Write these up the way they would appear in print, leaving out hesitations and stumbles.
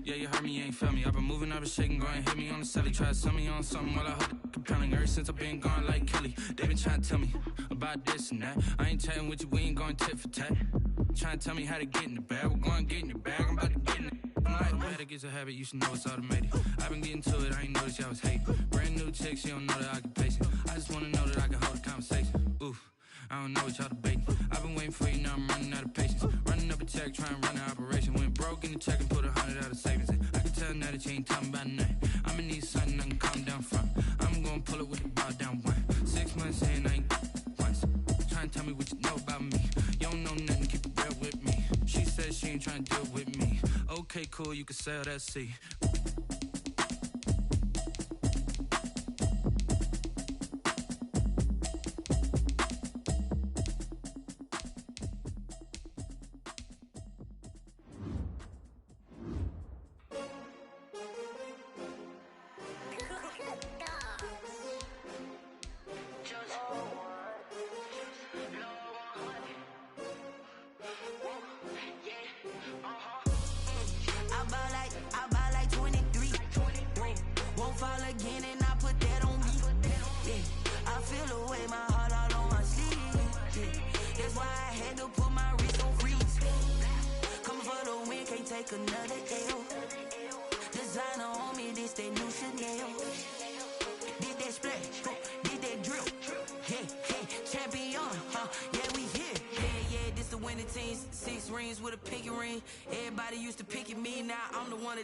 Yeah, you heard me, you ain't felt me. I've been moving, I've been shaking, go and hit me on the celly. Try to sell me on something while I hold it compelling. Ever since I've been gone like Kelly, they been trying to tell me about this and that. I ain't chatting with you, we ain't going tit for tat. Trying to tell me how to get in the bag. We're going to get in the bag, I'm about to get in it. I'm like, automatic is a habit, you should know it's automated. I've been getting to it, I ain't noticed y'all was hating. Brand new chick, she don't know that I can pace it. I just wanna know that I can hold a conversation. Oof, I don't know what y'all debating. I've been waiting for you, now I'm running out of patience. Running up a check, trying to run an operation. Went broke in the check and put 100 out of savings in. I can tell now that you ain't talking about nothing. I'ma need something I can calm down from. I'm gonna pull it with the bar down one. 6 months in, I ain't once. Trying to tell me what you know about me. You don't know nothing, keep it real with me. She said she ain't trying to deal with me. Okay, cool, you can sell that seat.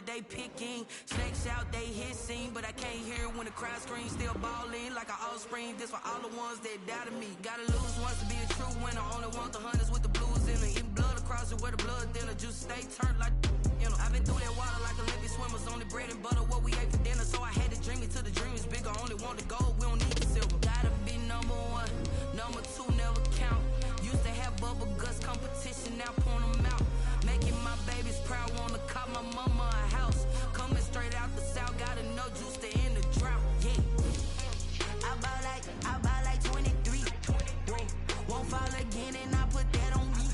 They picking snakes out, they hissing, but I can't hear when the crowd screams. Still balling like an offspring. This for all the ones that doubted me. Gotta lose once to be a true winner. Only want the hunters with the blues in it. Eating blood across it where the blood thinner. Juice stay turned like you know. I've been through that water like Olympic swimmers. Only bread and butter what we ate for dinner. So I had to dream it till the dream is bigger. Only want the gold, we don't need the silver. Gotta be number one, number two never count. Used to have bubble guts competition, now point them out. Making my babies proud, wanna call my mama a house. Coming straight out the south, gotta know juice to end the drought. Yeah, I buy like 23. Won't fall again, and I put that on me.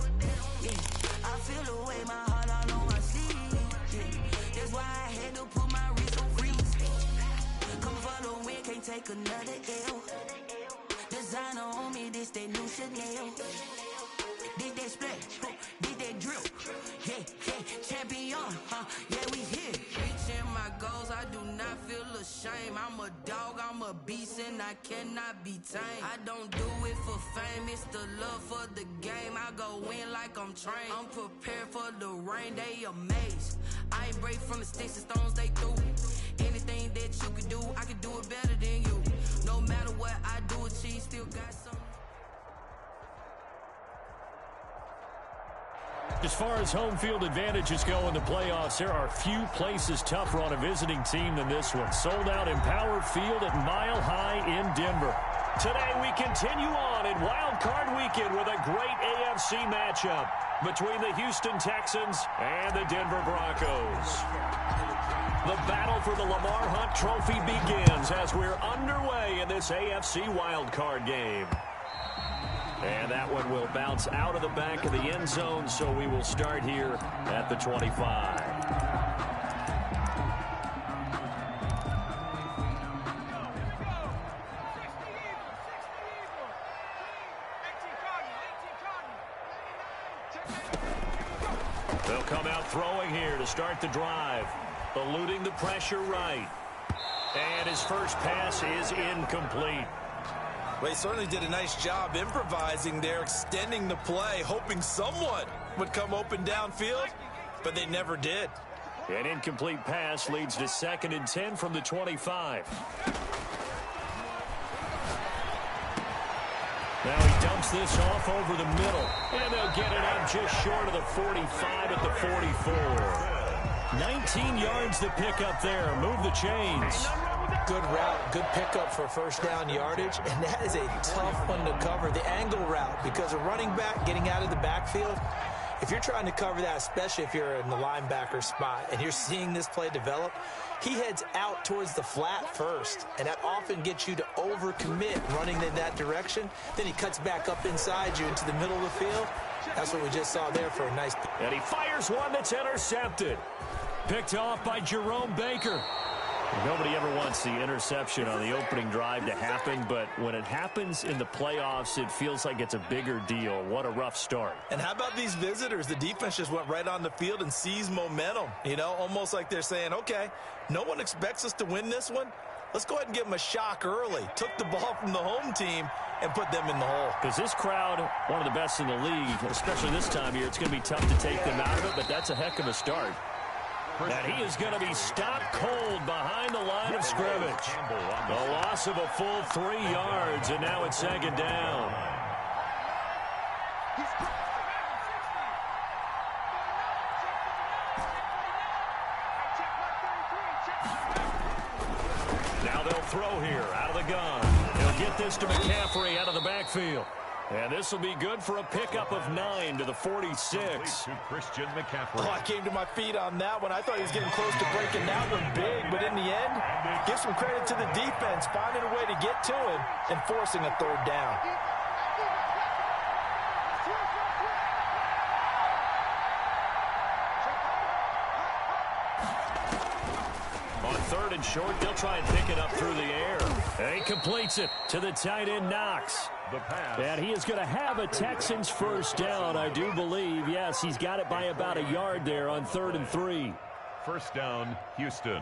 Yeah, I feel the way, my heart all on my sleeve. Yeah, that's why I had to put my wrist on freeze. Come for the win, can't take another L. Designer on me, this that new Chanel. Did that splash, did that drip. Yeah, champion, yeah, we here. Reaching my goals, I do not feel ashamed. I'm a dog, I'm a beast, and I cannot be tamed. I don't do it for fame, it's the love for the game. I go in like I'm trained. I'm prepared for the rain, they amazed. I ain't break from the sticks and stones they threw. Anything that you can do, I can do it better than you. No matter what I do, achieve, still got some. As far as home field advantages go in the playoffs, there are few places tougher on a visiting team than this one. Sold out Empower Field at Mile High in Denver. Today we continue on in Wild Card Weekend with a great AFC matchup between the Houston Texans and the Denver Broncos. The battle for the Lamar Hunt Trophy begins as we're underway in this AFC Wild Card game. And that one will bounce out of the back of the end zone, so we will start here at the 25. They'll come out throwing here to start the drive, eluding the pressure right. And his first pass is incomplete. Well, he certainly did a nice job improvising there, extending the play, hoping someone would come open downfield, but they never did. An incomplete pass leads to 2nd and 10 from the 25. Now he dumps this off over the middle, and they'll get it up just short of the 45 at the 44. 19 yards to pick up there. Move the chains. Good route, good pickup for first down yardage, and that is a tough one to cover, the angle route, because a running back getting out of the backfield, if you're trying to cover that, especially if you're in the linebacker spot and you're seeing this play develop, he heads out towards the flat first, and that often gets you to overcommit running in that direction. Then he cuts back up inside you into the middle of the field. That's what we just saw there for a nice. And he fires one that's intercepted. Picked off by Jerome Baker. Nobody ever wants the interception on the opening drive to happen, but when it happens in the playoffs, it feels like it's a bigger deal. What a rough start. And how about these visitors? The defense just went right on the field and seized momentum. You know, almost like they're saying, okay, no one expects us to win this one. Let's go ahead and give them a shock early. Took the ball from the home team and put them in the hole. Because this crowd, one of the best in the league, especially this time of year, it's going to be tough to take them out of it, but that's a heck of a start. And he is going to be stopped cold behind the line of scrimmage. A loss of a full 3 yards, and now it's second down. Now they'll throw here out of the gun. He'll get this to McCaffrey out of the backfield. And this will be good for a pickup of 9 to the 46. Christian McCaffrey. Oh, I came to my feet on that one. I thought he was getting close to breaking that one big, but in the end, give some credit to the defense, finding a way to get to him and forcing a third down. On third and short, they'll try and pick it up through the air. And he completes it to the tight end, Knox. And he is going to have a Texans first down, I do believe. Yes, he's got it by about a yard there on 3rd and 3. First down, Houston.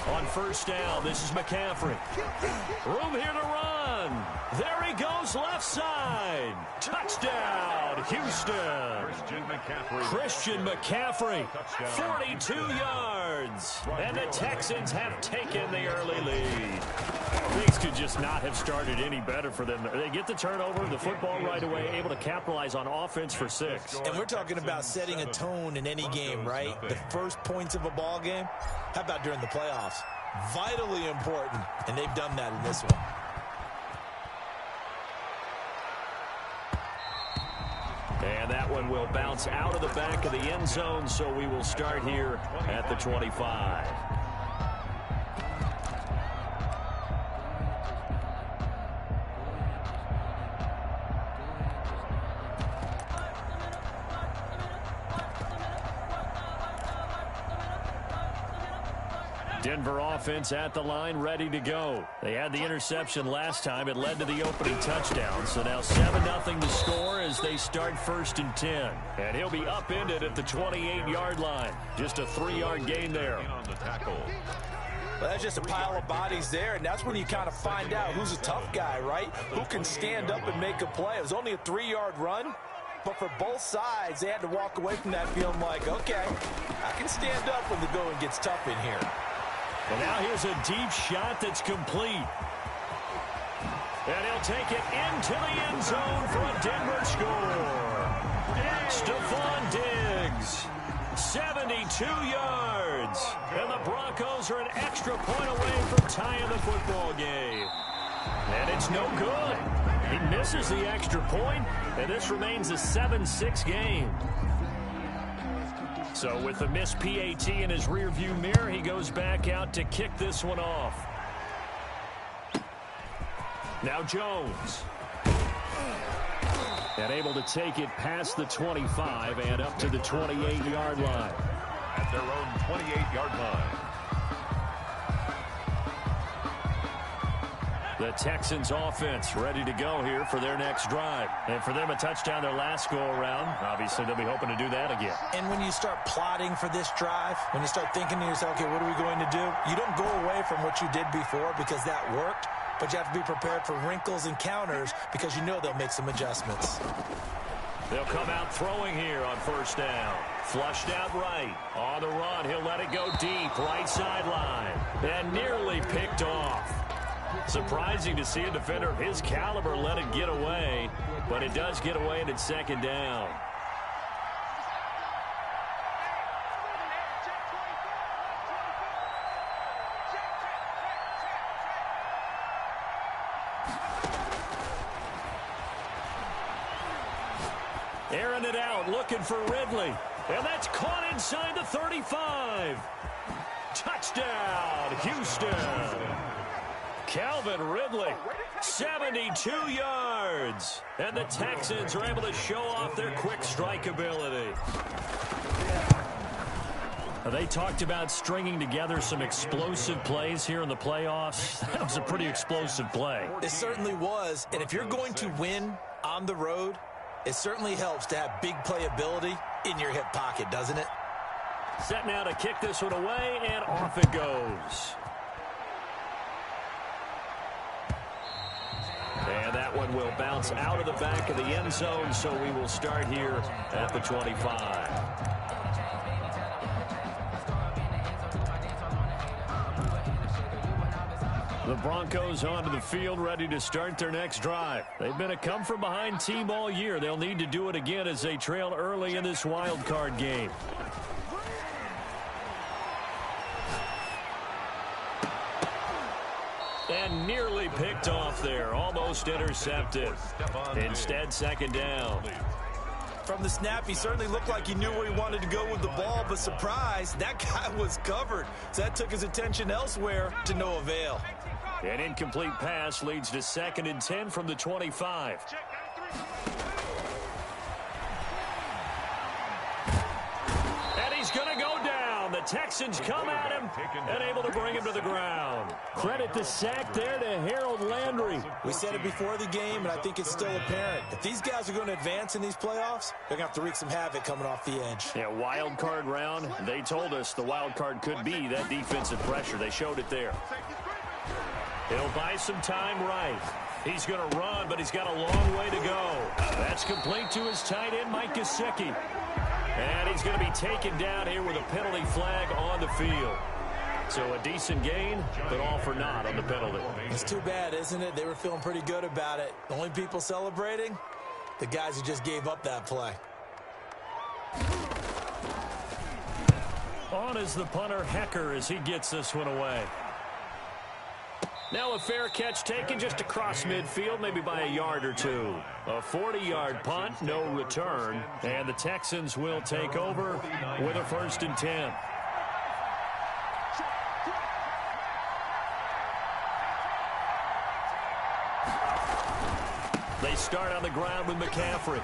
On first down, this is McCaffrey. Room here to run. There he goes, left side. Touchdown, Houston. Christian McCaffrey, 42 yards. And the Texans have taken the early lead. Things could just not have started any better for them. They get the turnover, the football right away, able to capitalize on offense for 6. And we're talking about setting a tone in any game, right? The first points of a ball game. How about during the playoffs? Vitally important, and they've done that in this one. And that one will bounce out of the back of the end zone, so we will start here at the 25. Denver offense at the line, ready to go. They had the interception last time. It led to the opening touchdown. So now 7-0 to score as they start 1st and 10. And he'll be upended at the 28-yard line. Just a 3-yard gain there. Well, that's just a pile of bodies there, and that's when you kind of find out who's a tough guy, right? Who can stand up and make a play. It was only a 3-yard run, but for both sides, they had to walk away from that feeling like, okay, I can stand up when the going gets tough in here. Well, now here's a deep shot that's complete. And he'll take it into the end zone for a Denver score. Stephon Diggs, 72 yards. And the Broncos are an extra point away from tying the football game. And it's no good. He misses the extra point, and this remains a 7-6 game. So with the missed PAT in his rearview mirror, he goes back out to kick this one off. Now Jones. And able to take it past the 25 and up to the 28-yard line. At their own 28-yard line. The Texans offense ready to go here for their next drive. And for them, a touchdown their last go-around. Obviously, they'll be hoping to do that again. And when you start plotting for this drive, when you start thinking to yourself, okay, what are we going to do? You don't go away from what you did before because that worked, but you have to be prepared for wrinkles and counters because you know they'll make some adjustments. They'll come out throwing here on first down. Flushed out right. On the run, he'll let it go deep, right sideline. And nearly picked off. Surprising to see a defender of his caliber let it get away, but it does get away and it's second down. Airing it out, looking for Ridley. And that's caught inside the 35. Touchdown, Houston. Calvin Ridley, 72 yards. And the Texans are able to show off their quick strike ability. They talked about stringing together some explosive plays here in the playoffs. That was a pretty explosive play. It certainly was. And if you're going to win on the road, it certainly helps to have big playability in your hip pocket, doesn't it? Set now to kick this one away, and off it goes. And that one will bounce out of the back of the end zone, so we will start here at the 25. The Broncos onto the field, ready to start their next drive. They've been a come-from-behind team all year. They'll need to do it again as they trail early in this wild card game. And nearly picked off there, almost intercepted. Instead, second down. From the snap, he certainly looked like he knew where he wanted to go with the ball, but surprise, that guy was covered. So that took his attention elsewhere to no avail. An incomplete pass leads to 2nd and 10 from the 25. And he's going to go down. The Texans come at him and able to bring him to the ground. Credit the sack there to Harold Landry. We said it before the game, and I think it's still apparent. If these guys are going to advance in these playoffs, they're going to have to wreak some havoc coming off the edge. Yeah, wild card round. They told us the wild card could be that defensive pressure. They showed it there. He'll buy some time right. He's going to run, but he's got a long way to go. That's complete to his tight end, Mike Gesicki. And he's going to be taken down here with a penalty flag on the field. So a decent gain, but all for naught on the penalty. It's too bad, isn't it? They were feeling pretty good about it. The only people celebrating, the guys who just gave up that play. On is the punter, Hecker, as he gets this one away. Now a fair catch taken just across midfield, maybe by a yard or two. A 40-yard punt, no return. And the Texans will take over with a 1st and 10. They start on the ground with McCaffrey.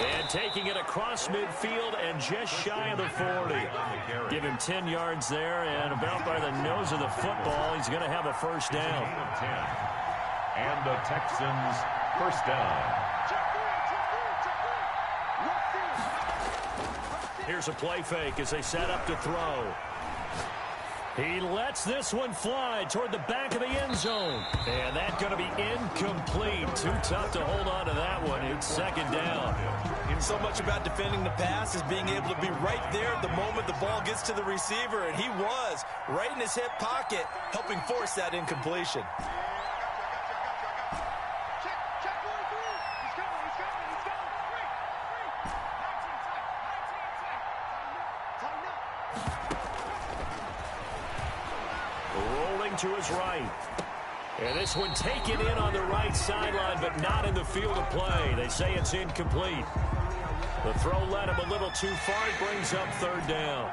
And taking it across midfield and just shy of the 40. Give him 10 yards there, and about by the nose of the football, he's going to have a 1st down. And the Texans, 1st down. Here's a play fake as they set up to throw. He lets this one fly toward the back of the end zone. And that's going to be incomplete. Too tough to hold on to that one. It's 2nd down. So much about defending the pass is being able to be right there at the moment the ball gets to the receiver. And he was right in his hip pocket, helping force that incompletion. To his right. And this one taken in on the right sideline, but not in the field of play. They say it's incomplete. The throw led him a little too far. It brings up 3rd down.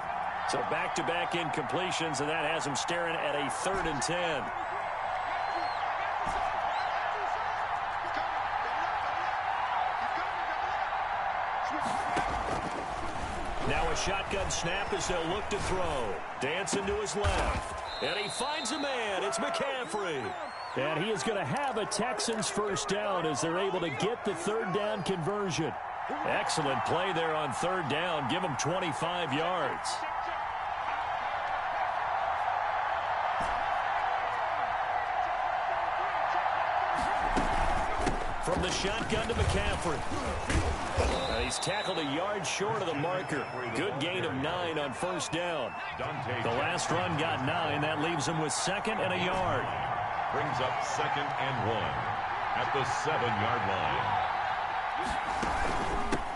So back-to-back incompletions, and that has him staring at a 3rd and 10. Now a shotgun snap as they'll look to throw. Dancing to his left. And he finds a man. It's McCaffrey. And he is going to have a Texans 1st down as they're able to get the 3rd down conversion. Excellent play there on 3rd down. Give him 25 yards. From the shotgun to McCaffrey. He's tackled a yard short of the marker. Good gain of 9 on 1st down. The last run got 9. That leaves him with 2nd and a yard. Brings up 2nd and 1 at the 7-yard line.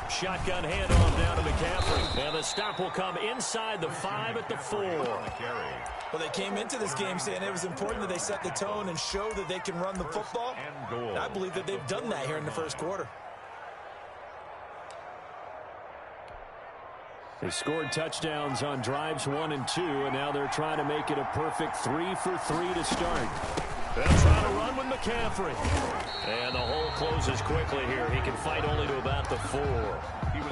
Shotgun handoff down to McCaffrey. And the stop will come inside the 5 at the 4. Well, they came into this game saying it was important that they set the tone and show that they can run the football. And I believe that they've done that here in the 1st quarter. They scored touchdowns on drives 1 and 2, and now they're trying to make it a perfect 3 for 3 to start. They'll try to run with McCaffrey. And the hole closes quickly here. He can fight only to about the 4.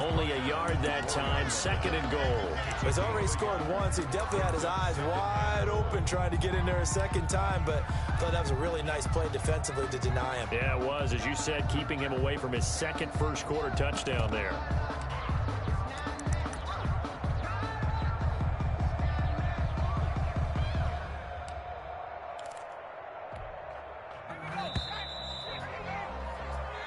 Only a yard that time, 2nd and goal. He's already scored once. He definitely had his eyes wide open trying to get in there a second time, but I thought that was a really nice play defensively to deny him. Yeah, it was. As you said, keeping him away from his second first-quarter touchdown there.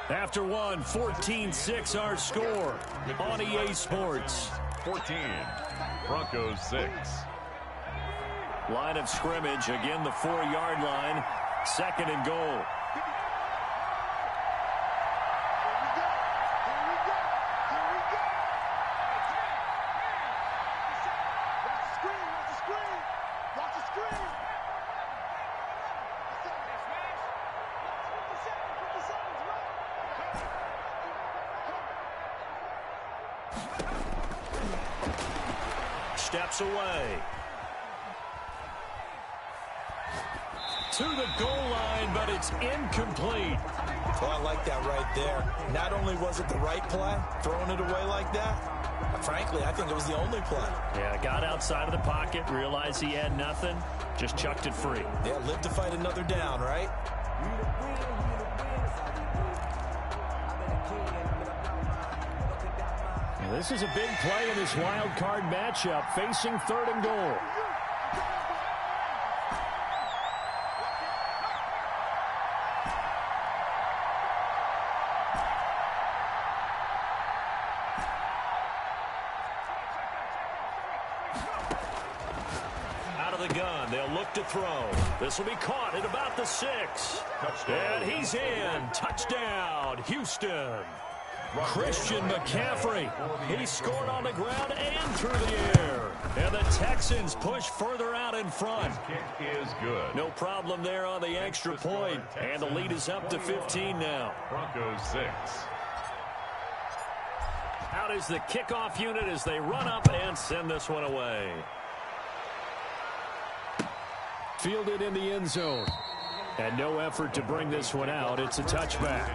After one, 14-6 our score on EA Sports. 14, Broncos 6. Line of scrimmage, again the 4-yard line, 2nd and goal. Steps away. To the goal line, but it's incomplete. Well, I like that right there. Not only was it the right play, throwing it away like that, frankly, I think it was the only play. Yeah, got outside of the pocket, realized he had nothing, just chucked it free. Yeah, live to fight another down, right? This is a big play in this wild card matchup, facing 3rd and goal. Out of the gun, they'll look to throw. This will be caught at about the 6. Touchdown. And he's in. Touchdown, Houston. Christian McCaffrey. He scored on the ground and through the air. And the Texans push further out in front. Kick is good. No problem there on the extra point. And the lead is up to 15 now. Broncos 6. Out is the kickoff unit as they run up and send this one away. Fielded in the end zone. And no effort to bring this one out. It's a touchback.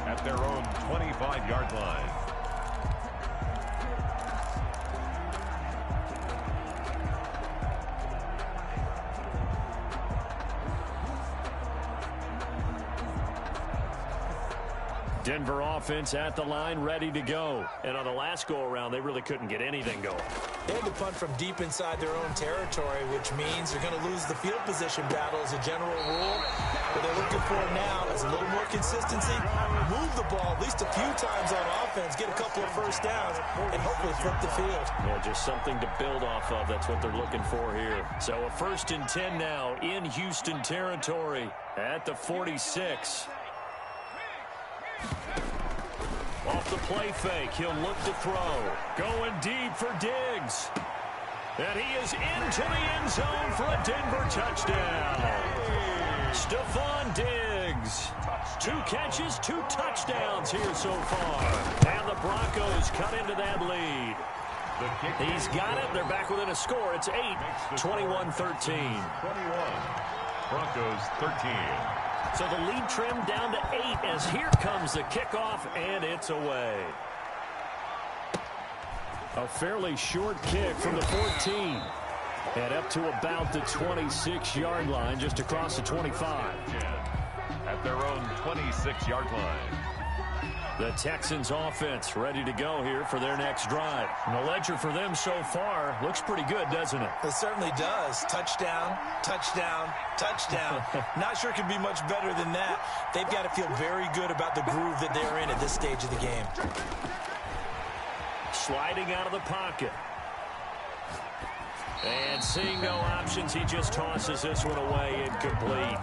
At their own 25-yard line. Denver offense at the line, ready to go. And on the last go-around, they really couldn't get anything going. They had to punt from deep inside their own territory, which means they're going to lose the field position battle as a general rule. What they're looking for now is a little more consistency, move the ball at least a few times on offense, get a couple of first downs, and hopefully flip the field. Yeah, just something to build off of. That's what they're looking for here. So a 1st and 10 now in Houston territory at the 46. Off the play fake, he'll look to throw. Going deep for Diggs. And he is into the end zone for a Denver touchdown. Stephon Diggs. 2 catches, 2 touchdowns here so far. And the Broncos cut into that lead. He's got it. They're back within a score. It's 8, 21-13. 21. Broncos 13. So the lead trimmed down to 8 as here comes the kickoff, and it's away. A fairly short kick from the 14. And up to about the 26-yard line, just across the 25. At their own 26-yard line. The Texans offense ready to go here for their next drive. And the ledger for them so far looks pretty good, doesn't it? It certainly does. Touchdown, touchdown, touchdown. Not sure it could be much better than that. They've got to feel very good about the groove that they're in at this stage of the game. Sliding out of the pocket. And seeing no options, he just tosses this one away incomplete.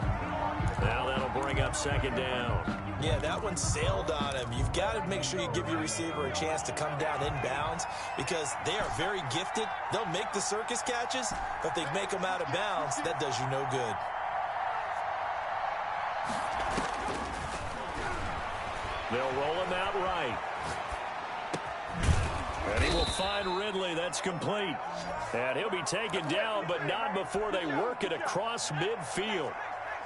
Now that'll bring up 2nd down. Yeah, that one sailed on him. You've got to make sure you give your receiver a chance to come down inbounds because they are very gifted. They'll make the circus catches, but if they make them out of bounds, that does you no good. They'll roll him out right. And he will find Ridley. That's complete. And he'll be taken down, but not before they work it across midfield.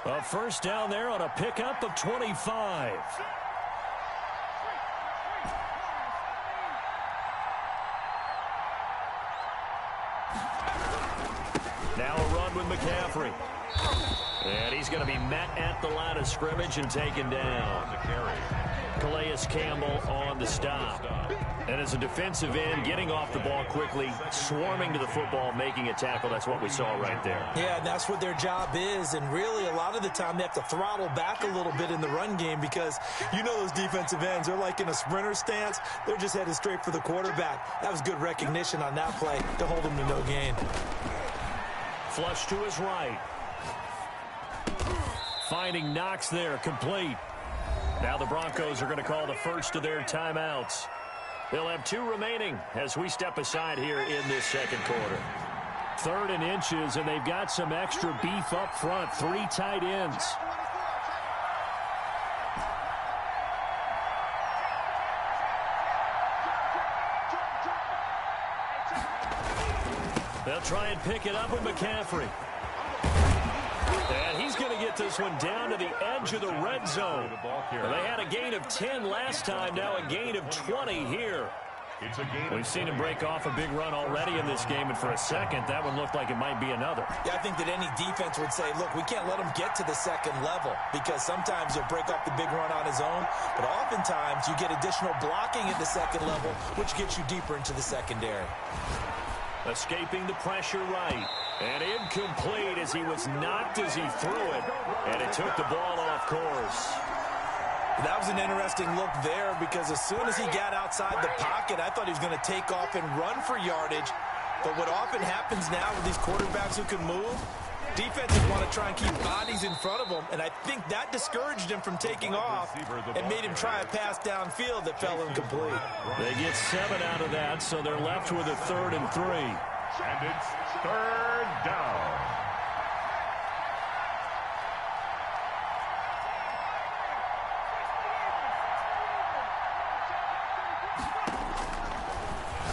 A first down there on a pickup of 25. Now a run with McCaffrey. And he's going to be met at the line of scrimmage and taken down. Calais Campbell on the stop. And as a defensive end, getting off the ball quickly, swarming to the football, making a tackle. That's what we saw right there. Yeah, and that's what their job is. And really, a lot of the time, they have to throttle back a little bit in the run game because you know those defensive ends, they're like in a sprinter stance. They're just headed straight for the quarterback. That was good recognition on that play to hold him to no gain. Flush to his right. Finding Knox there, complete. Now the Broncos are going to call the first of their timeouts. They'll have 2 remaining as we step aside here in this second quarter. 3rd and inches, and they've got some extra beef up front. 3 tight ends. They'll try and pick it up with McCaffrey. And he's going to get this one down to the edge of the red zone. They had a gain of 10 last time, now a gain of 20 here. We've seen him break off a big run already in this game, and for a second, that one looked like it might be another. Yeah, I think that any defense would say, look, we can't let him get to the second level because sometimes he'll break off the big run on his own, but oftentimes you get additional blocking at the second level, which gets you deeper into the secondary. Escaping the pressure right. And incomplete as he was knocked as he threw it. And it took the ball off course. That was an interesting look there because as soon as he got outside the pocket, I thought he was going to take off and run for yardage. But what often happens now with these quarterbacks who can move, defenses want to try and keep bodies in front of them, and I think that discouraged him from taking off and made him try a pass downfield that fell incomplete. They get 7 out of that, so they're left with a 3rd and 3. And it's 3rd down.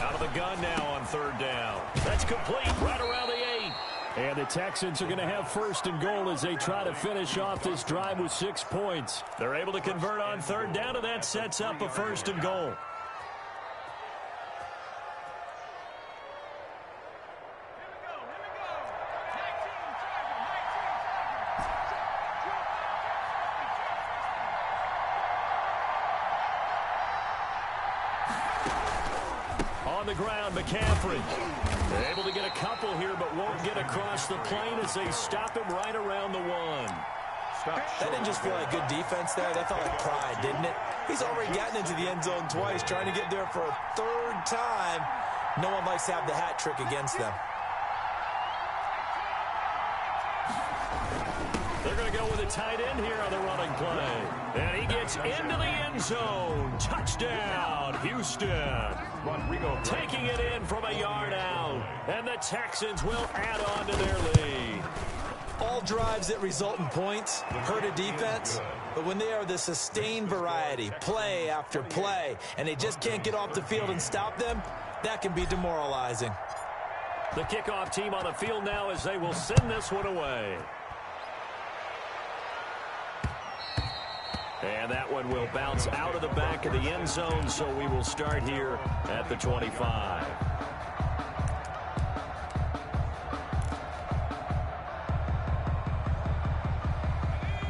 Out of the gun now on 3rd down. That's complete right around the 8. And the Texans are going to have 1st and goal as they try to finish off this drive with 6 points. They're able to convert on 3rd down, and that sets up a 1st and goal. On the ground, McCaffrey. They're able to get a couple here, but won't get across the plane as they stop him right around the 1. That didn't just feel like good defense there. That felt like pride, didn't it? He's already gotten into the end zone twice, trying to get there for a 3rd time. No one likes to have the hat trick against them. They're going to go with a tight end here on the running play. And he gets into the end zone. Touchdown, Houston. Taking it in from a yard out. And the Texans will add on to their lead. All drives that result in points hurt a defense, but when they are the sustained variety, play after play, and they just can't get off the field and stop them, that can be demoralizing. The kickoff team on the field now as they will send this one away. And that one will bounce out of the back of the end zone, so we will start here at the 25.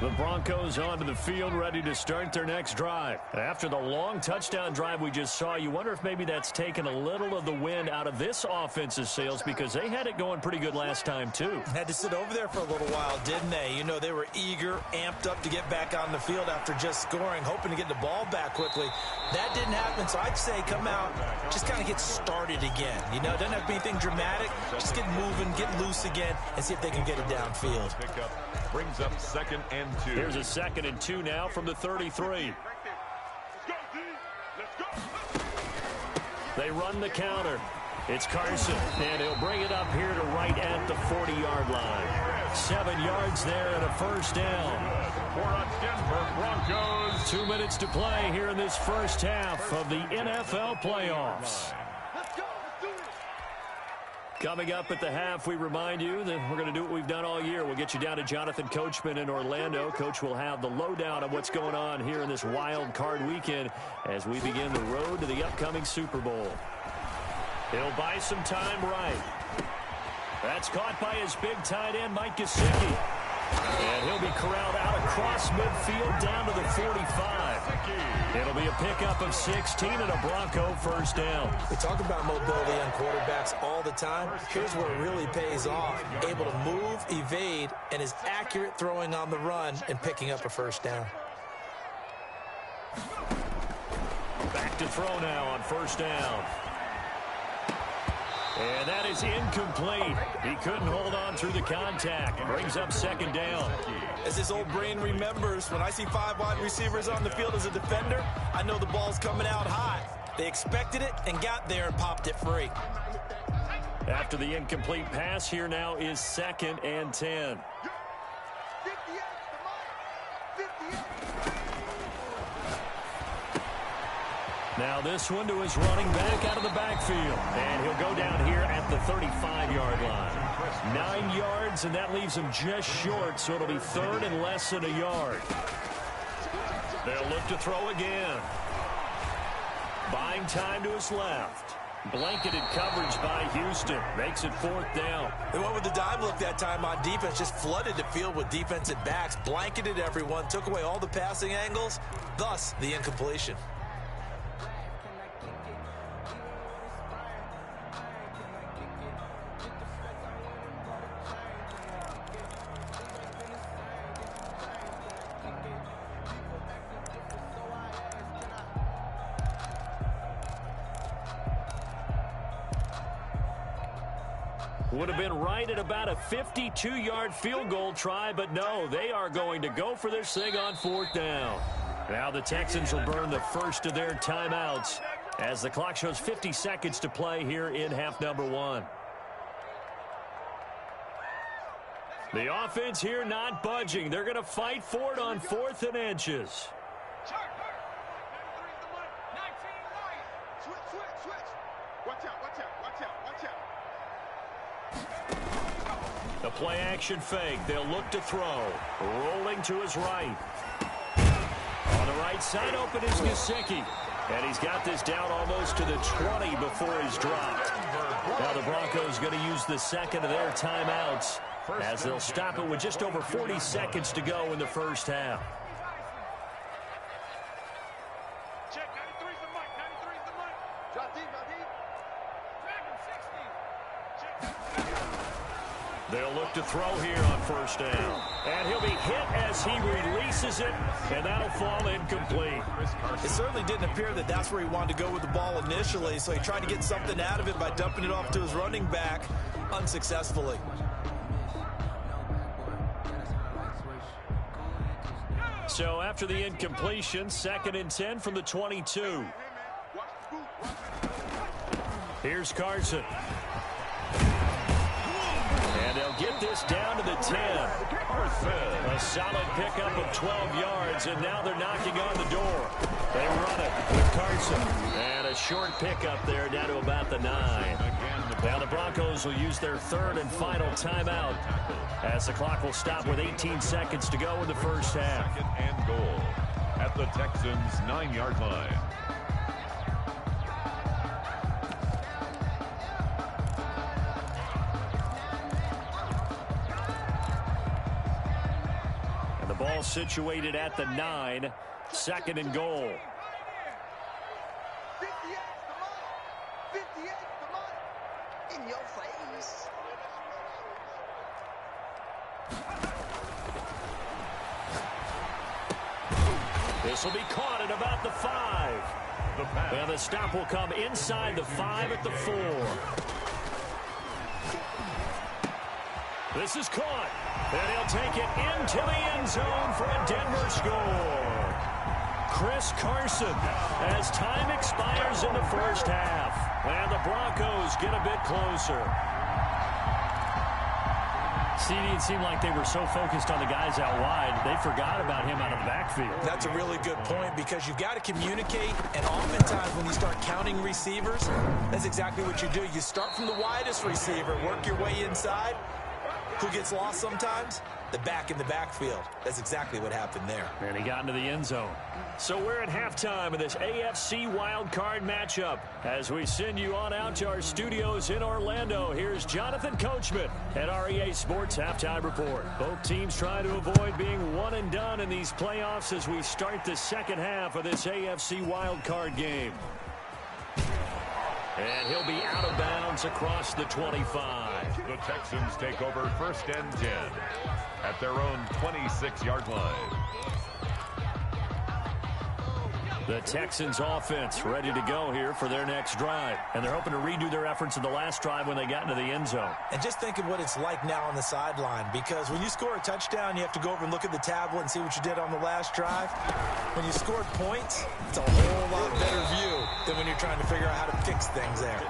The Broncos onto the field, ready to start their next drive. After the long touchdown drive we just saw, you wonder if maybe that's taken a little of the wind out of this offense's sails because they had it going pretty good last time, too. Had to sit over there for a little while, didn't they? You know, they were eager, amped up to get back on the field after just scoring, hoping to get the ball back quickly. That didn't happen, so I'd say come out, just kind of get started again. You know, doesn't have to be anything dramatic. Just get moving, get loose again, and see if they can get it downfield. Brings up 2nd and 2. Here's a 2nd and 2 now from the 33. They run the counter. It's Carson, and he'll bring it up here to right at the 40-yard line. 7 yards there and a 1st down. For a Denver Broncos. 2 minutes to play here in this first half of the NFL playoffs. Coming up at the half, we remind you that we're going to do what we've done all year. We'll get you down to Jonathan Coachman in Orlando. Coach will have the lowdown of what's going on here in this wild card weekend as we begin the road to the upcoming Super Bowl. He'll buy some time right. That's caught by his big tight end, Mike Gesicki. And he'll be corralled out across midfield down to the 45. It'll be a pickup of 16 and a Bronco first down. We talk about mobility on quarterbacks all the time. Here's where it really pays off. Able to move, evade, and is accurate throwing on the run and picking up a first down. Back to throw now on first down. And that is incomplete. He couldn't hold on through the contact. Brings up second down. As his old brain remembers, when I see 5 wide receivers on the field as a defender, I know the ball's coming out high. They expected it and got there and popped it free. After the incomplete pass, here now is 2nd and 10. Now this one to his running back out of the backfield. And he'll go down here at the 35-yard line. 9 yards, and that leaves him just short, so it'll be 3rd and less than a yard. They'll look to throw again. Buying time to his left. Blanketed coverage by Houston. Makes it 4th down. They went with the dime look that time on defense. Just flooded the field with defensive backs. Blanketed everyone. Took away all the passing angles. Thus, the incompletion. Would have been right at about a 52-yard field goal try, but no, they are going to go for this thing on 4th down. Now the Texans will burn the first of their timeouts as the clock shows 50 seconds to play here in half number 1. The offense here not budging. They're going to fight for it on 4th and inches. The play action fake. They'll look to throw. Rolling to his right. On the right side open is Gesicki. And he's got this down almost to the 20 before he's dropped. Now the Broncos going to use the second of their timeouts as they'll stop it with just over 40 seconds to go in the first half. They'll look to throw here on first down. And he'll be hit as he releases it, and that'll fall incomplete. It certainly didn't appear that that's where he wanted to go with the ball initially, so he tried to get something out of it by dumping it off to his running back unsuccessfully. So after the incompletion, 2nd and 10 from the 22. Here's Carson. And they'll get this down to the 10. A solid pickup of 12 yards, and now they're knocking on the door. They run it with Carson. And a short pickup there down to about the 9. Now the Broncos will use their 3rd and final timeout as the clock will stop with 18 seconds to go in the first half. 2nd and goal at the Texans' 9-yard line. Ball situated at the 9, 2nd and goal. In your face. This will be caught at about the 5. And the stop will come inside the 5 at the 4. This is caught. And he'll take it into the end zone for a Denver score. Chris Carson as time expires in the first half. And the Broncos get a bit closer. CD, it seemed like they were so focused on the guys out wide, they forgot about him out of the backfield. That's a really good point because you've got to communicate, and oftentimes when you start counting receivers, that's exactly what you do. You start from the widest receiver, work your way inside. Who gets lost sometimes? The back in the backfield. That's exactly what happened there. And he got into the end zone. So we're at halftime of this AFC wildcard matchup. As we send you on out to our studios in Orlando, here's Jonathan Coachman at our EA Sports Halftime Report. Both teams trying to avoid being one and done in these playoffs as we start the second half of this AFC wildcard game. And he'll be out of bounds across the 25. The Texans take over 1st and 10 at their own 26-yard line. The Texans offense ready to go here for their next drive. And they're hoping to redo their efforts in the last drive when they got into the end zone. And just think of what it's like now on the sideline, because when you score a touchdown, you have to go over and look at the tablet and see what you did on the last drive. When you scored points, it's a whole lot better view than when you're trying to figure out how to fix things there.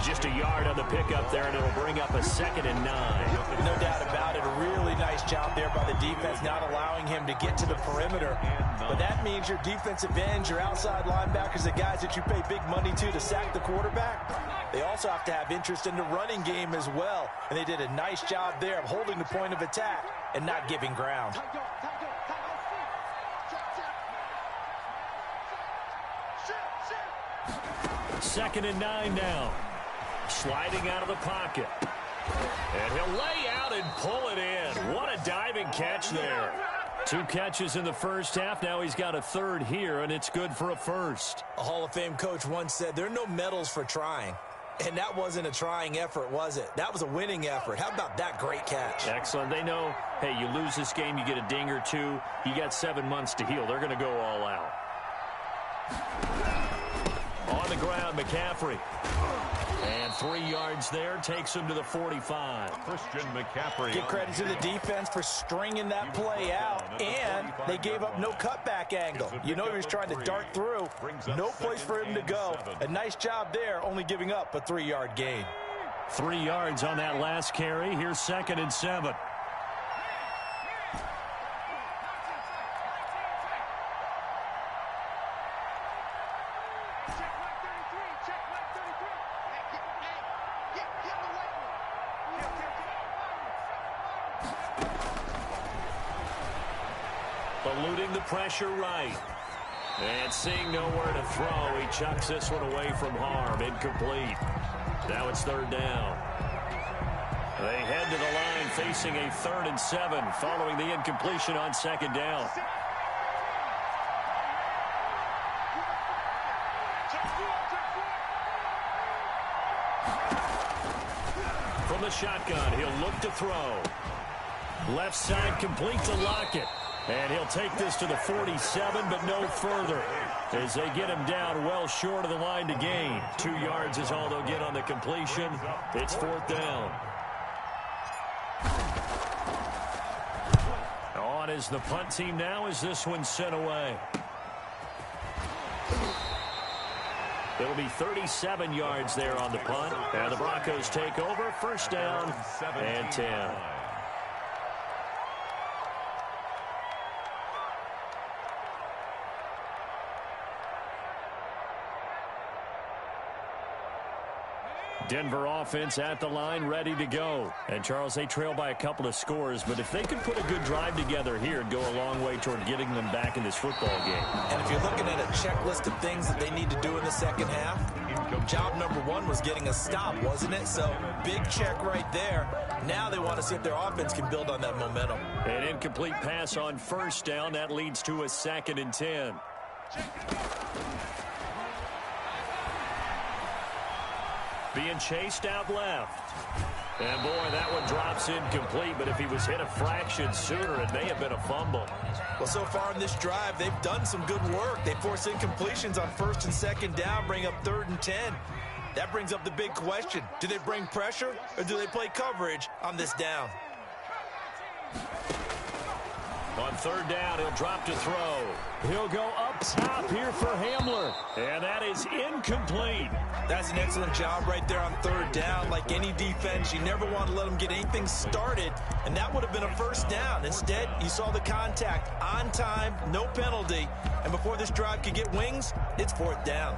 Just a yard on the pickup there, and it'll bring up a 2nd and 9. No doubt about it. A really nice job there by the defense, not allowing him to get to the perimeter. But that means your defensive ends, your outside linebackers, the guys that you pay big money to sack the quarterback, they also have to have interest in the running game as well. And they did a nice job there of holding the point of attack and not giving ground. Second and 9 now. Sliding out of the pocket. And he'll lay out and pull it in. What a diving catch there. 2 catches in the first half. Now he's got a 3rd here, and it's good for a 1st. A Hall of Fame coach once said, there are no medals for trying. And that wasn't a trying effort, was it? That was a winning effort. How about that great catch? Excellent. They know, hey, you lose this game, you get a ding or 2. You got 7 months to heal. They're going to go all out. On the ground, McCaffrey. And 3 yards there takes him to the 45. Christian McCaffrey. Give credit to the defense for stringing that play out, and they gave up no cutback angle. You know he was trying to dart through. No place for him to go. A nice job there, only giving up a 3-yard gain. 3 yards on that last carry. Here's 2nd and 7. Eluding the pressure right. And seeing nowhere to throw, he chucks this one away from harm. Incomplete. Now it's 3rd down. They head to the line facing a 3rd and 7 following the incompletion on 2nd down. From the shotgun, he'll look to throw. Left side complete to Lockett. And he'll take this to the 47, but no further, as they get him down well short of the line to gain. 2 yards is all they'll get on the completion. It's 4th down. On is the punt team now as this one's sent away. It'll be 37 yards there on the punt. And the Broncos take over. 1st down and 10. Denver offense at the line, ready to go. And, Charles, they trail by a couple of scores, but if they could put a good drive together here, it'd go a long way toward getting them back in this football game. And if you're looking at a checklist of things that they need to do in the second half, job number 1 was getting a stop, wasn't it? So, big check right there. Now they want to see if their offense can build on that momentum. An incomplete pass on 1st down. That leads to a 2nd and 10. Being chased out left. And, boy, that one drops incomplete, but if he was hit a fraction sooner, it may have been a fumble. Well, so far in this drive, they've done some good work. They force incompletions on 1st and 2nd down, bring up 3rd and 10. That brings up the big question. Do they bring pressure, or do they play coverage on this down? On third down, he'll drop to throw. He'll go up top here for Hamler. And that is incomplete. That's an excellent job right there on third down. Like any defense, you never want to let them get anything started, and that would have been a first down. Instead, you saw the contact on time, no penalty, and before this drive could get wings, it's fourth down.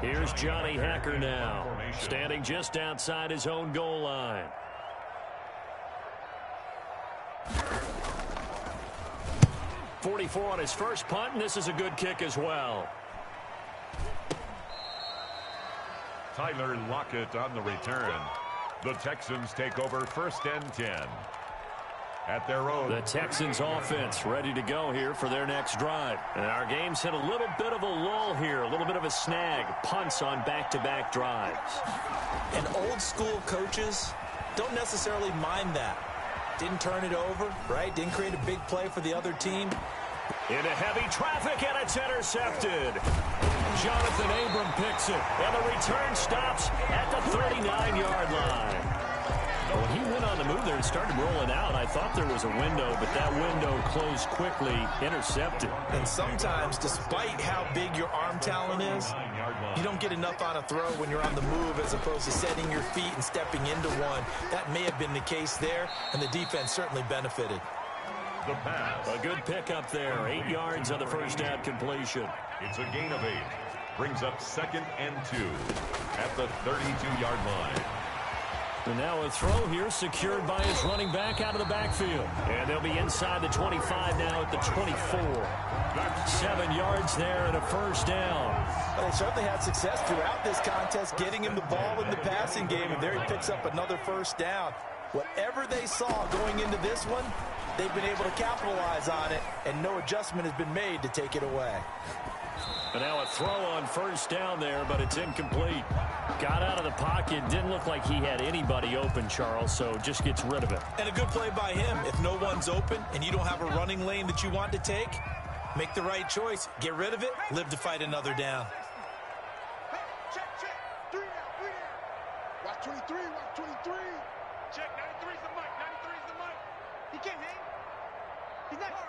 Here's Johnny Hacker now, standing just outside his own goal line. .44 on his first punt, and this is a good kick as well. Tyler Lockett on the return. The Texans take over first and 10. At their own. The Texans offense ready to go here for their next drive. And our game's hit a little bit of a lull here, a little bit of a snag. Punts on back-to-back drives. And old school coaches don't necessarily mind that. Didn't turn it over, right? Didn't create a big play for the other team. Into heavy traffic, and it's intercepted. Jonathan Abram picks it, and the return stops at the 39-yard line. When he went on the move there and started rolling out, I thought there was a window, but that window closed quickly, intercepted. And sometimes, despite how big your arm talent is, you don't get enough on a throw when you're on the move as opposed to setting your feet and stepping into one. That may have been the case there, and the defense certainly benefited. The pass. A good pickup there, 8 yards on the first down completion. It's a gain of 8. Brings up 2nd and 2 at the 32-yard line. And now a throw here secured by his running back out of the backfield. And they'll be inside the 25 now at the 24. 7 yards there and a first down. Well, they certainly had success throughout this contest getting him the ball in the passing game, and there he picks up another first down. Whatever they saw going into this one, they've been able to capitalize on it, and no adjustment has been made to take it away. And now a throw on first down there, but it's incomplete. Got out of the pocket. Didn't look like he had anybody open, Charles, so just gets rid of it. And a good play by him. If no one's open and you don't have a running lane that you want to take, make the right choice. Get rid of it. Live to fight another down. Check. 3 down. Watch 23. Watch 23. Check. 93's the mic. 93's the mic. He can't hang. He's not. 17.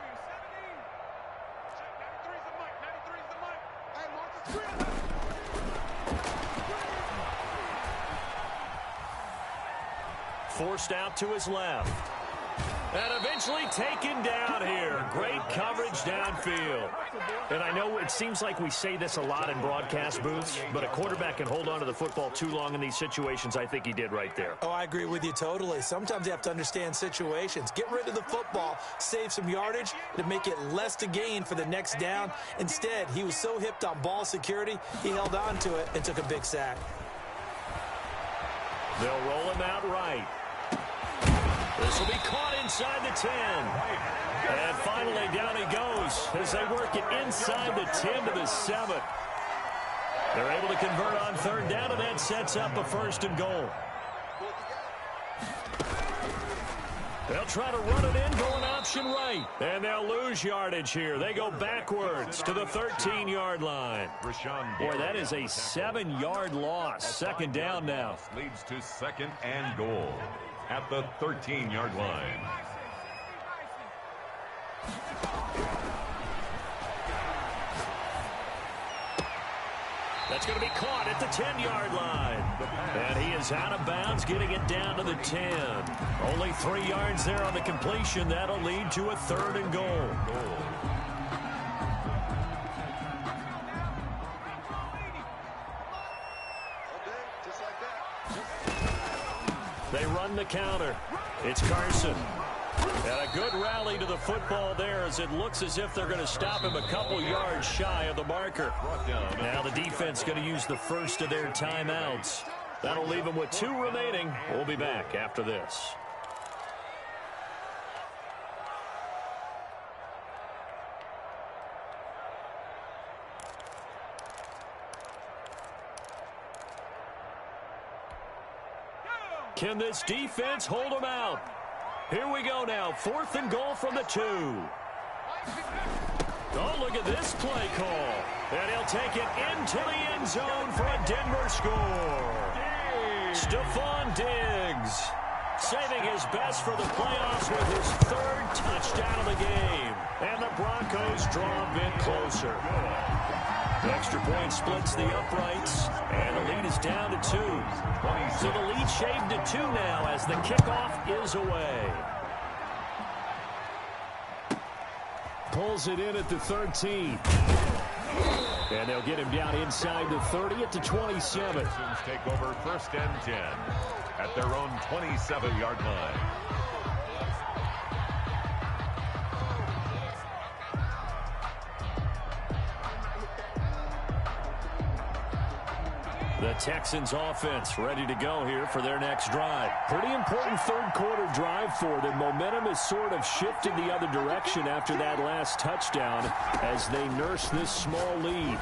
Check. 93's the mic. 93's the mic. Hey, mark the screen. Forced out to his left. And eventually taken down here. Great coverage downfield. And I know it seems like we say this a lot in broadcast booths, but a quarterback can hold on to the football too long in these situations. I think he did right there. Oh, I agree with you totally. Sometimes you have to understand situations. Get rid of the football, save some yardage to make it less to gain for the next down. Instead, he was so hipped on ball security, he held on to it and took a big sack. They'll roll him out right. This will be caught inside the 10. And finally down he goes as they work it inside the 10 to the 7. They're able to convert on third down, and that sets up a 1st and goal. They'll try to run it in, going option right. And they'll lose yardage here. They go backwards to the 13-yard line. Boy, that is a 7-yard loss. 2nd down now. Leads to 2nd and goal at the 13-yard line. That's going to be caught at the 10-yard line. And he is out of bounds, getting it down to the 10. Only 3 yards there on the completion. That'll lead to a 3rd and goal. They run the counter. It's Carson. And a good rally to the football there as it looks as if they're going to stop him a couple yards shy of the marker. Now the defense going to use the first of their timeouts. That'll leave them with 2 remaining. We'll be back after this. Can this defense hold them out? Here we go now. 4th and goal from the 2. Oh, look at this play call. And he'll take it into the end zone for a Denver score. Stephon Diggs saving his best for the playoffs with his third touchdown of the game. And the Broncos draw a bit closer. The extra point splits the uprights, and the lead is down to 2. So the lead shaved to 2 now as the kickoff is away. Pulls it in at the 13. And they'll get him down inside the 30 at the 27. Take over 1st and 10 at their own 27-yard line. The Texans offense ready to go here for their next drive. Pretty important third quarter drive for them. Momentum has sort of shifted the other direction after that last touchdown as they nurse this small lead.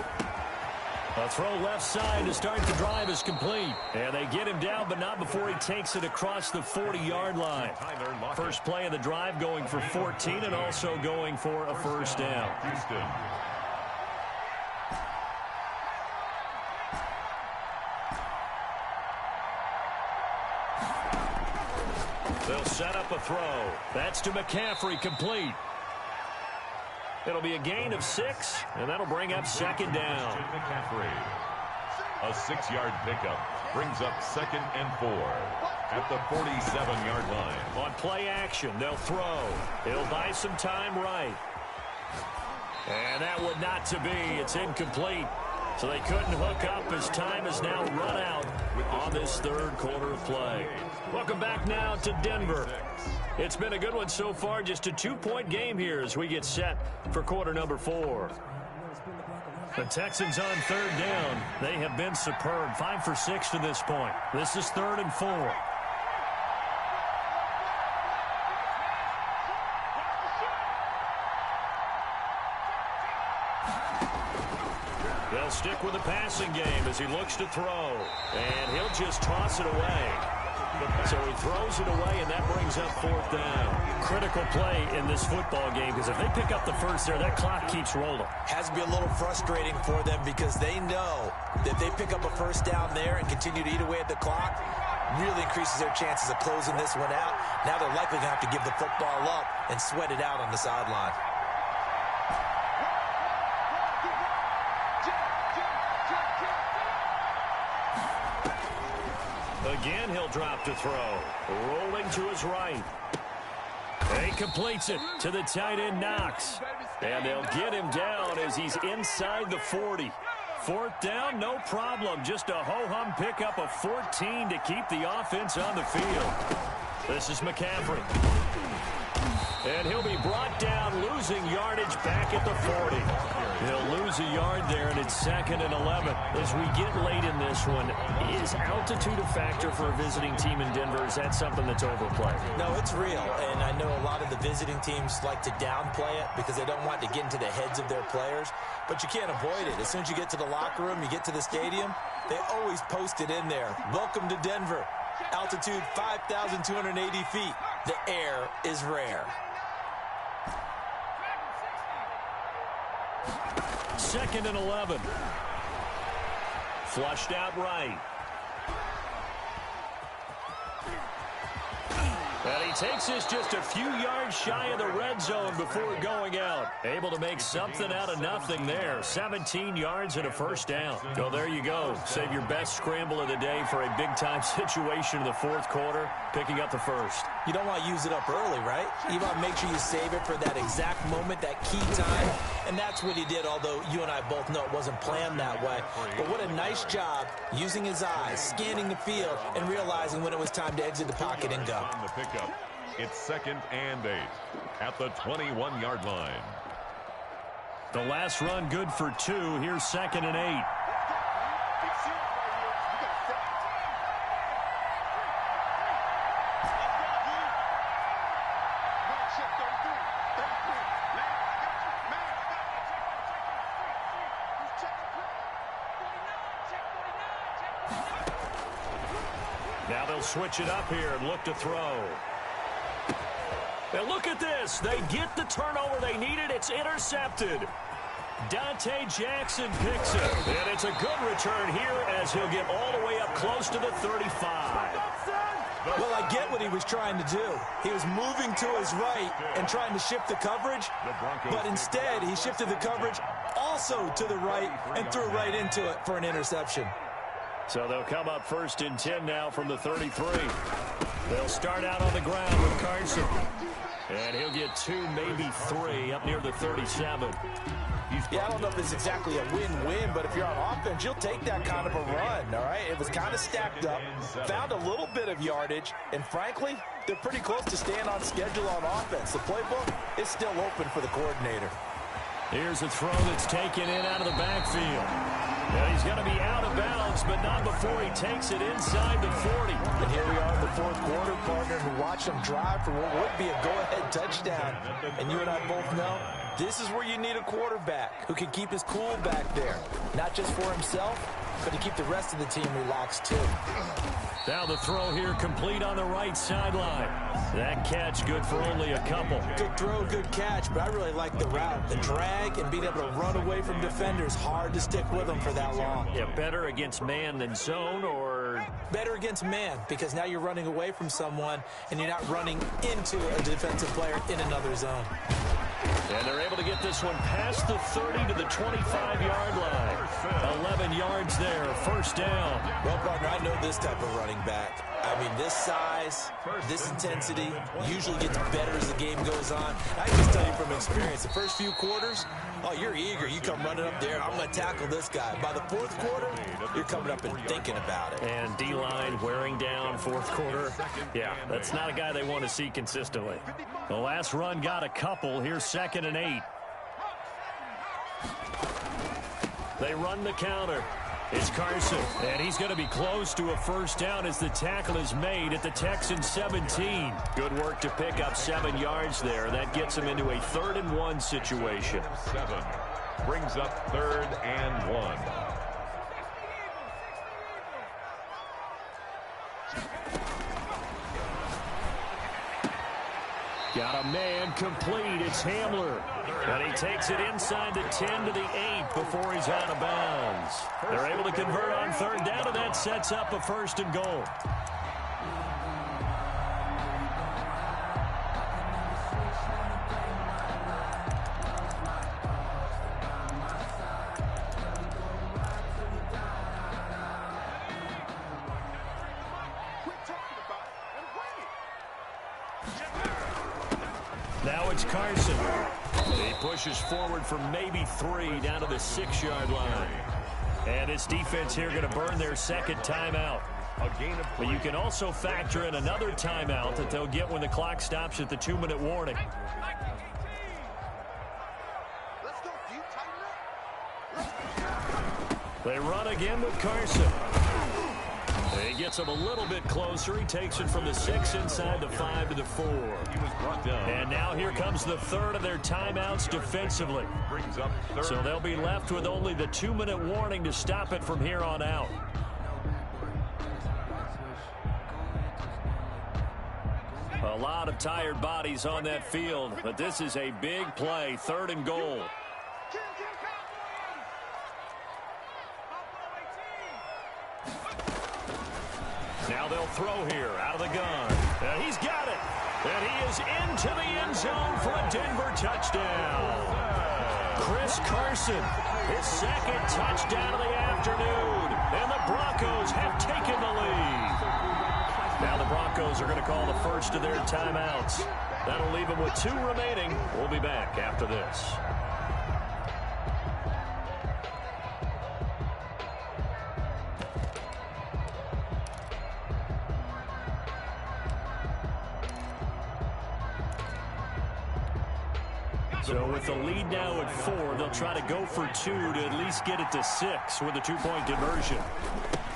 A throw left side to start the drive is complete. And they get him down, but not before he takes it across the 40-yard line. First play of the drive going for 14 and also going for a first down. Houston. They'll set up a throw. That's to McCaffrey, complete. It'll be a gain of 6, and that'll bring up second down. McCaffrey. A 6-yard pickup brings up 2nd and 4 at the 47-yard line. On play action, they'll throw. He'll buy some time right. And that would not to be. It's incomplete. So they couldn't hook up as time has now run out on this third quarter of play. Welcome back now to Denver. It's been a good one so far. Just a 2-point game here as we get set for quarter number 4. The Texans on third down. They have been superb. 5 for 6 to this point. This is 3rd and 4. They'll stick with the passing game as he looks to throw. And he'll just toss it away. So he throws it away, and that brings up 4th down. Critical play in this football game because if they pick up the first there, that clock keeps rolling. Has to be a little frustrating for them because they know that if they pick up a first down there and continue to eat away at the clock, really increases their chances of closing this one out. Now they're likely going to have to give the football up and sweat it out on the sideline. Again, he'll drop to throw. Rolling to his right. He completes it to the tight end, Knox. And they'll get him down as he's inside the 40. 4th down, no problem. Just a ho-hum pickup of 14 to keep the offense on the field. This is McCaffrey. And he'll be brought down, losing yardage back at the 40. He'll lose a yard there, and it's 2nd and 11. As we get late in this one, is altitude a factor for a visiting team in Denver? Is that something that's overplayed? No, it's real, and I know a lot of the visiting teams like to downplay it because they don't want to get into the heads of their players, but you can't avoid it. As soon as you get to the locker room, you get to the stadium, they always post it in there. Welcome to Denver. Altitude 5,280 feet. The air is rare. 2nd and 11. Flushed out right. And he takes this just a few yards shy of the red zone before going out. Able to make something out of nothing there. 17 yards and a first down. So there you go. Save your best scramble of the day for a big-time situation in the 4th quarter, picking up the first. You don't want to use it up early, right? You want to make sure you save it for that exact moment, that key time. And that's what he did, although you and I both know it wasn't planned that way. But what a nice job using his eyes, scanning the field, and realizing when it was time to exit the pocket and go. It's 2nd and 8 at the 21-yard line. The last run good for 2. Here's 2nd and 8. Now they'll switch it up here and look to throw. And look at this. They get the turnover they needed. It's intercepted. Dante Jackson picks it. And it's a good return here as he'll get all the way up close to the 35. Well, I get what he was trying to do. He was moving to his right and trying to shift the coverage, but instead he shifted the coverage also to the right and threw right into it for an interception. So they'll come up 1st and 10 now from the 33. They'll start out on the ground with Carson. And he'll get 2, maybe 3 up near the 37. Yeah, I don't know if it's exactly a win-win, but if you're on offense, you'll take that kind of a run, all right? It was kind of stacked up, found a little bit of yardage, and frankly, they're pretty close to staying on schedule on offense. The playbook is still open for the coordinator. Here's a throw that's taken in out of the backfield. Now he's going to be out of bounds, but not before he takes it inside the 40. And here we are in the 4th quarter, partner, who watched him drive for what would be a go-ahead touchdown. And you and I both know this is where you need a quarterback who can keep his cool back there. Not just for himself, but to keep the rest of the team relaxed too. Now the throw here complete on the right sideline. That catch good for only a couple. Good throw, good catch, but I really like the route. The drag and being able to run away from defenders, hard to stick with them for that long. Yeah, better against man than zone, or? Better against man, because now you're running away from someone and you're not running into a defensive player in another zone. And they're able to get this one past the 30 to the 25-yard line. 11 yards there, 1st down. Well, partner, I know this type of running back. I mean, this size, this intensity usually gets better as the game goes on. I can just tell you from experience, the first few quarters, oh, you're eager. You come running up there, I'm going to tackle this guy. By the 4th quarter, you're coming up and thinking about it. And D-line wearing down 4th quarter. Yeah, that's not a guy they want to see consistently. The last run got a couple. Here's 2nd and 8. They run the counter. It's Carson, and he's going to be close to a 1st down as the tackle is made at the Texans 17. Good work to pick up 7 yards there. That gets him into a 3rd and 1 situation. 7 brings up 3rd and 1. Got a man complete. It's Hamler. And he takes it inside the 10 to the 8 before he's out of bounds. They're able to convert on 3rd down, and that sets up a 1st and goal. Now it's Carson. He pushes forward for maybe 3 down to the 6-yard line. And this defense here going to burn their 2nd timeout. But you can also factor in another timeout that they'll get when the clock stops at the 2-minute warning. They run again with Carson. He gets him a little bit closer. He takes it from the 6 inside the 5 to the 4. He was brought down. And now here comes the 3rd of their timeouts defensively. Brings up 3rd. So they'll be left with only the 2-minute warning to stop it from here on out. A lot of tired bodies on that field, but this is a big play, 3rd and goal. Now they'll throw here out of the gun. And he's got it. And he is into the end zone for a Denver touchdown. Chris Carson, his 2nd touchdown of the afternoon. And the Broncos have taken the lead. Now the Broncos are going to call the 1st of their timeouts. That'll leave them with 2 remaining. We'll be back after this. So with the lead now at 4, they'll try to go for 2 to at least get it to 6 with a 2-point conversion.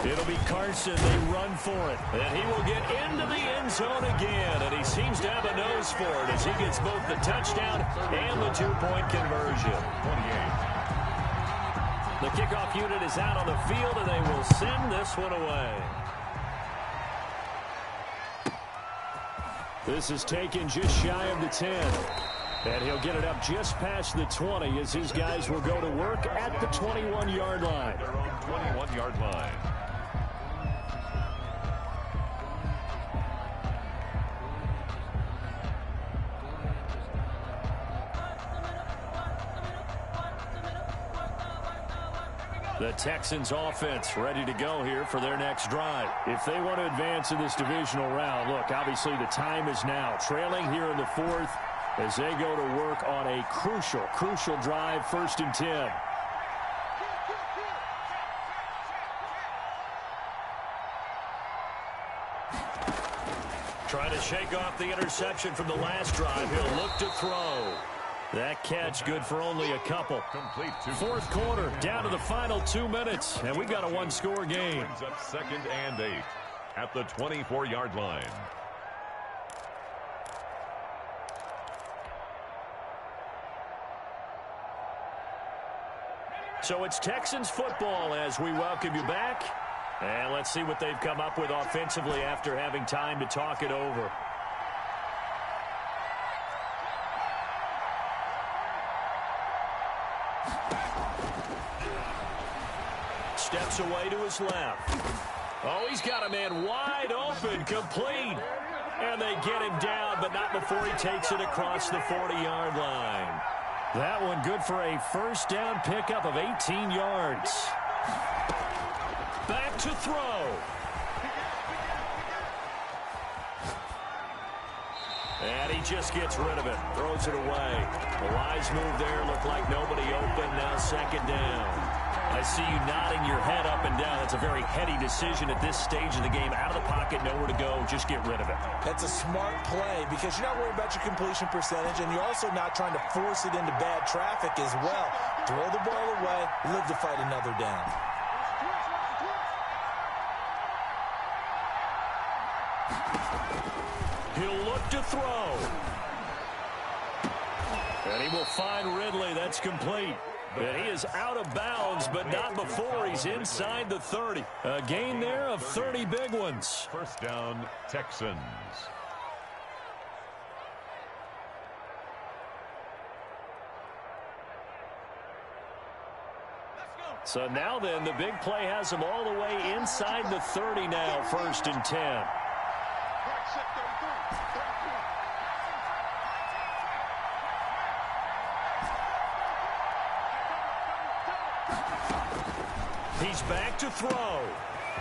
It'll be Carson. They run for it. And he will get into the end zone again. And he seems to have a nose for it as he gets both the touchdown and the 2-point conversion. 28. The kickoff unit is out on the field, and they will send this one away. This is taken just shy of the 10. And he'll get it up just past the 20 as his guys will go to work at the 21-yard line. Their own 21-yard line. The Texans offense ready to go here for their next drive. If they want to advance in this divisional round, look, obviously the time is now. Trailing here in the fourth as they go to work on a crucial drive, 1st and 10. Trying to shake off the interception from the last drive. He'll look to throw. That catch good for only a couple. Complete to Fourth quarter, down to the final 2 minutes, and we got a one-score game. Brings up 2nd and 8 at the 24-yard line. So it's Texans football as we welcome you back. And let's see what they've come up with offensively after having time to talk it over. Steps away to his left. Oh, he's got a man wide open, complete. And they get him down, but not before he takes it across the 40-yard line. That one good for a first down pickup of 18 yards. Back to throw. And he just gets rid of it. Throws it away. A wise move there. Looked like nobody open. Now 2nd down. I see you nodding your head up and down. That's a very heady decision at this stage of the game. Out of the pocket, nowhere to go. Just get rid of it. That's a smart play because you're not worried about your completion percentage, and you're also not trying to force it into bad traffic as well. Throw the ball away, live to fight another down. He'll look to throw. And he will find Ridley. That's complete. And he is out of bounds, but not before he's inside the 30. A gain there of 30 big ones. First down, Texans. So now then, the big play has him all the way inside the 30 now, 1st and 10. He's back to throw.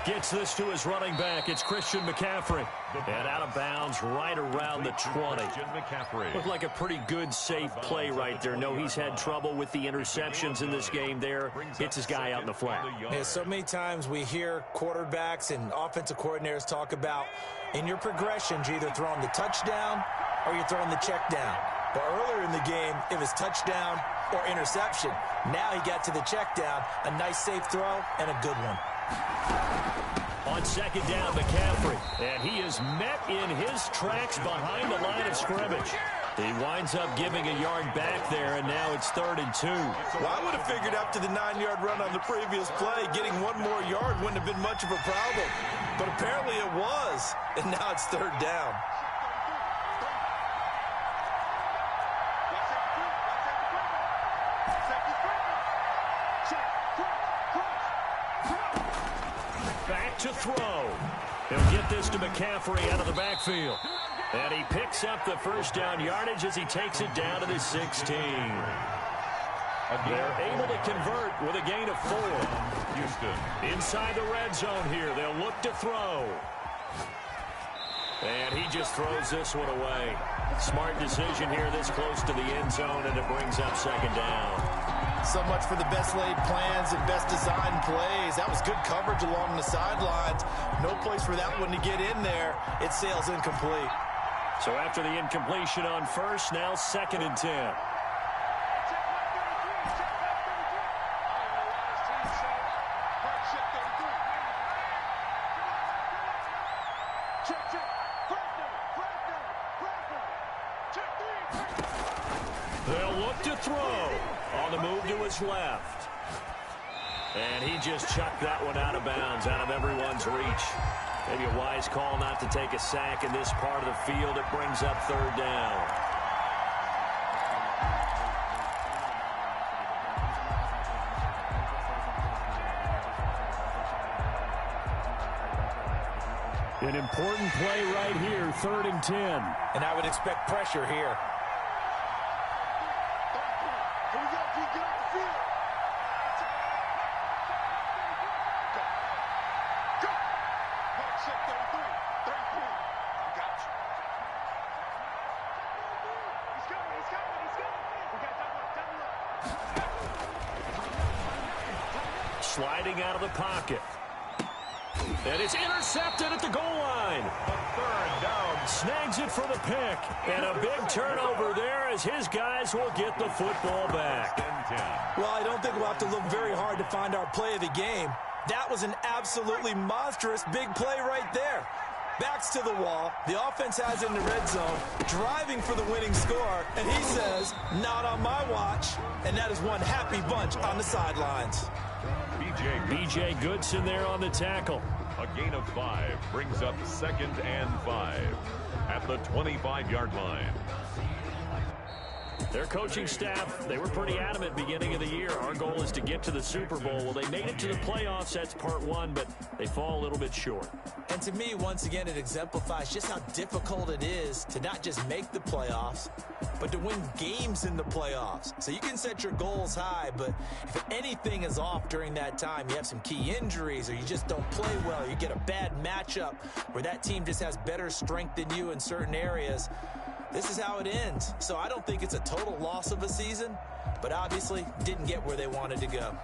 Gets this to his running back. It's Christian McCaffrey. And out of bounds right around the 20. Looked like a pretty good, safe play right there. No, he's had trouble with the interceptions in this game there. Hits his guy out in the flat. Yeah, so many times we hear quarterbacks and offensive coordinators talk about in your progressions, you're either throwing the touchdown or you're throwing the check down. But earlier in the game, it was touchdown or interception. Now he got to the check down, a nice safe throw, and a good one. On 2nd down, McCaffrey. And he is met in his tracks behind the line of scrimmage. He winds up giving a yard back there, and now it's 3rd and 2. Well, I would have figured after the 9-yard run on the previous play, getting one more yard wouldn't have been much of a problem. But apparently it was, and now it's 3rd down. Back to throw. He'll get this to McCaffrey out of the backfield. And he picks up the first down yardage as he takes it down to the 16. They're able to convert with a gain of 4. Houston. Inside the red zone here. They'll look to throw. And he just throws this one away. Smart decision here this close to the end zone, and it brings up 2nd down. So much for the best laid plans and best designed plays. That was good coverage along the sidelines. No place for that one to get in there. It sails incomplete. So after the incompletion on first, now 2nd and 10. They'll look to throw. On the move to his left. And he just chucked that one out of bounds, out of everyone's reach. Maybe a wise call not to take a sack in this part of the field. It brings up 3rd down. An important play right here, 3rd and 10. And I would expect pressure here. sliding out of the pocket. And it's intercepted at the goal line. Third down. Snags it for the pick. And a big turnover there as his guys will get the football back. Well, I don't think we'll have to look very hard to find our play of the game. That was an absolutely monstrous big play right there. Backs to the wall. The offense has it in the red zone, driving for the winning score. And he says, not on my watch. And that is one happy bunch on the sidelines. B.J. Goodson there on the tackle. A gain of 5 brings up 2nd and 5 at the 25-yard line. Their coaching staff, they were pretty adamant beginning of the year. Our goal is to get to the Super Bowl. Well, they made it to the playoffs. That's part one, but they fall a little bit short. And to me, once again, it exemplifies just how difficult it is to not just make the playoffs, but to win games in the playoffs. So you can set your goals high, but if anything is off during that time, you have some key injuries or you just don't play well, you get a bad matchup where that team just has better strength than you in certain areas, this is how it ends. So I don't think it's a total loss of a season, but obviously didn't get where they wanted to go.